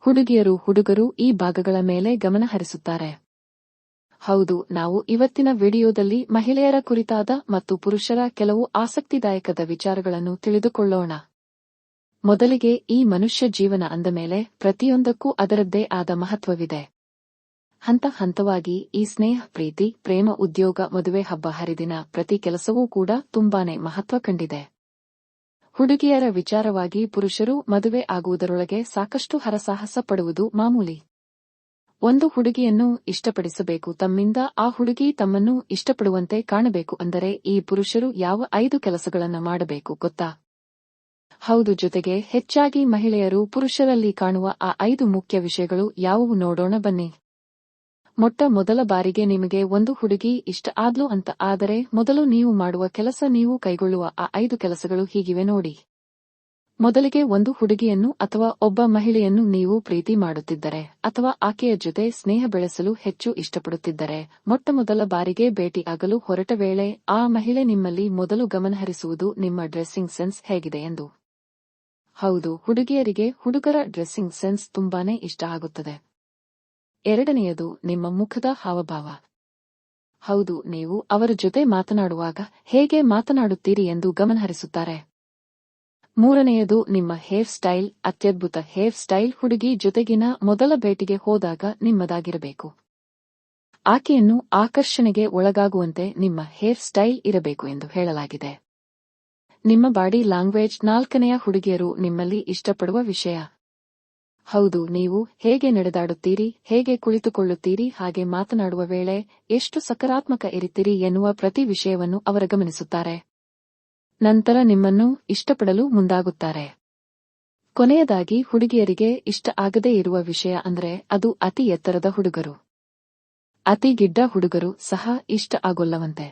ಹುಡುಗರು ಈ ಭಾಗಗಳ ಮೇಲೆ ಗಮನ ಹರಿಸುತ್ತಾರೆ. ಹೌದು, ನಾವು ಇವತ್ತಿನ ವಿಡಿಯೋದಲ್ಲಿ ಮಹಿಳೆಯರ ಕುರಿತಾದ ಮತ್ತು ಪುರುಷರ ಕೆಲವು ಆಸಕ್ತಿದಾಯಕದ ವಿಚಾರಗಳನ್ನು ತಿಳಿದುಕೊಳ್ಳೋಣ. ಮೊದಲಿಗೆ, ಈ ಮನುಷ್ಯ ಜೀವನ ಅಂದಮೇಲೆ ಪ್ರತಿಯೊಂದಕ್ಕೂ ಅದರದ್ದೇ ಆದ ಮಹತ್ವವಿದೆ. ಹಂತವಾಗಿ ಈ ಸ್ನೇಹ, ಪ್ರೀತಿ, ಪ್ರೇಮ, ಉದ್ಯೋಗ, ಮದುವೆ, ಹಬ್ಬ ಹರಿದಿನ ಪ್ರತಿ ಕೆಲಸವೂ ಕೂಡ ತುಂಬಾನೇ ಮಹತ್ವ ಕಂಡಿದೆ. ಹುಡುಗಿಯರ ವಿಚಾರವಾಗಿ ಪುರುಷರು ಮದುವೆ ಆಗುವುದರೊಳಗೆ ಸಾಕಷ್ಟು ಹರಸಾಹಸ ಪಡುವುದು ಮಾಮೂಲಿ. ಒಂದು ಹುಡುಗಿಯನ್ನು ಇಷ್ಟಪಡಿಸಬೇಕು, ತಮ್ಮಿಂದ ಆ ಹುಡುಗಿ ತಮ್ಮನ್ನು ಇಷ್ಟಪಡುವಂತೆ ಕಾಣಬೇಕು ಅಂದರೆ ಈ ಪುರುಷರು ಯಾವ 5 ಕೆಲಸಗಳನ್ನ ಮಾಡಬೇಕು ಗೊತ್ತಾ? ಹೌದು, ಜೊತೆಗೆ ಹೆಚ್ಚಾಗಿ ಮಹಿಳೆಯರು ಪುರುಷರಲ್ಲಿ ಕಾಣುವ ಆ 5 ಮುಖ್ಯ ವಿಷಯಗಳು ಯಾವುವು ನೋಡೋಣ ಬನ್ನಿ. ಮೊದಲ ಬಾರಿಗೆ ನಿಮಗೆ ಒಂದು ಹುಡುಗಿ ಇಷ್ಟ ಆದ್ಲು ಅಂತ ಆದರೆ ಮೊದಲು ನೀವು ಮಾಡುವ ಕೆಲಸ, ನೀವು ಕೈಗೊಳ್ಳುವ ಆ 5 ಕೆಲಸಗಳು ಹೀಗಿವೆ ನೋಡಿ. ಮೊದಲಿಗೆ, ಒಂದು ಹುಡುಗಿಯನ್ನು ಅಥವಾ ಒಬ್ಬ ಮಹಿಳೆಯನ್ನು ನೀವು ಪ್ರೀತಿ ಮಾಡುತ್ತಿದ್ದರೆ ಅಥವಾ ಆಕೆಯ ಜೊತೆ ಸ್ನೇಹ ಬೆಳೆಸಲು ಹೆಚ್ಚು ಇಷ್ಟಪಡುತ್ತಿದ್ದರೆ, ಮೊದಲ ಬಾರಿಗೆ ಭೇಟಿ ಆಗಲು ಹೊರಟ ವೇಳೆ ಆ ಮಹಿಳೆ ನಿಮ್ಮಲ್ಲಿ ಮೊದಲು ಗಮನಹರಿಸುವುದು ನಿಮ್ಮ ಡ್ರೆಸ್ಸಿಂಗ್ ಸೆನ್ಸ್ ಹೇಗಿದೆ ಎಂದು. ಹೌದು, ಹುಡುಗಿಯರಿಗೆ ಹುಡುಗರ ಡ್ರೆಸ್ಸಿಂಗ್ ಸೆನ್ಸ್ ತುಂಬಾನೇ ಇಷ್ಟ ಆಗುತ್ತದೆ. ಎರಡನೆಯದು, ನಿಮ್ಮ ಮುಖದ ಹಾವಭಾವ. ಹೌದು, ನೀವು ಅವರ ಜೊತೆ ಮಾತನಾಡುವಾಗ ಹೇಗೆ ಮಾತನಾಡುತ್ತೀರಿ ಎಂದು ಗಮನಹರಿಸುತ್ತಾರೆ. ಮೂರನೆಯದು, ನಿಮ್ಮ ಹೇರ್ ಸ್ಟೈಲ್. ಅತ್ಯದ್ಭುತ ಹೇರ್ ಸ್ಟೈಲ್ ಹುಡುಗಿ ಜೊತೆಗಿನ ಮೊದಲ ಭೇಟಿಗೆ ಹೋದಾಗ ನಿಮ್ಮದಾಗಿರಬೇಕು. ಆಕೆಯನ್ನು ಆಕರ್ಷಣೆಗೆ ಒಳಗಾಗುವಂತೆ ನಿಮ್ಮ ಹೇರ್ ಸ್ಟೈಲ್ ಇರಬೇಕು ಎಂದು ಹೇಳಲಾಗಿದೆ. ನಿಮ್ಮ ಬಾಡಿ ಲ್ಯಾಂಗ್ವೇಜ್. ನಾಲ್ಕನೆಯ, ಹುಡುಗಿಯರು ನಿಮ್ಮಲ್ಲಿ ಇಷ್ಟಪಡುವ ವಿಷಯ. ಹೌದು, ನೀವು ಹೇಗೆ ನಡೆದಾಡುತ್ತೀರಿ, ಹೇಗೆ ಕುಳಿತುಕೊಳ್ಳುತ್ತೀರಿ, ಹಾಗೆ ಮಾತನಾಡುವ ವೇಳೆ ಎಷ್ಟು ಸಕಾರಾತ್ಮಕ ಇರುತ್ತೀರಿ ಎನ್ನುವ ಪ್ರತಿ ವಿಷಯವನ್ನು ಅವರು ಗಮನಿಸುತ್ತಾರೆ. ನಂತರ ನಿಮ್ಮನ್ನು ಇಷ್ಟಪಡಲು ಮುಂದಾಗುತ್ತಾರೆ. ಕೊನೆಯದಾಗಿ, ಹುಡುಗಿಯರಿಗೆ ಇಷ್ಟ ಆಗದೇ ಇರುವ ವಿಷಯ ಅಂದ್ರೆ ಅದು ಅತಿ ಎತ್ತರದ ಹುಡುಗರು. ಅತಿ ಗಿಡ್ಡ ಹುಡುಗರು ಸಹ ಇಷ್ಟ ಆಗೋಲ್ಲವಂತೆ.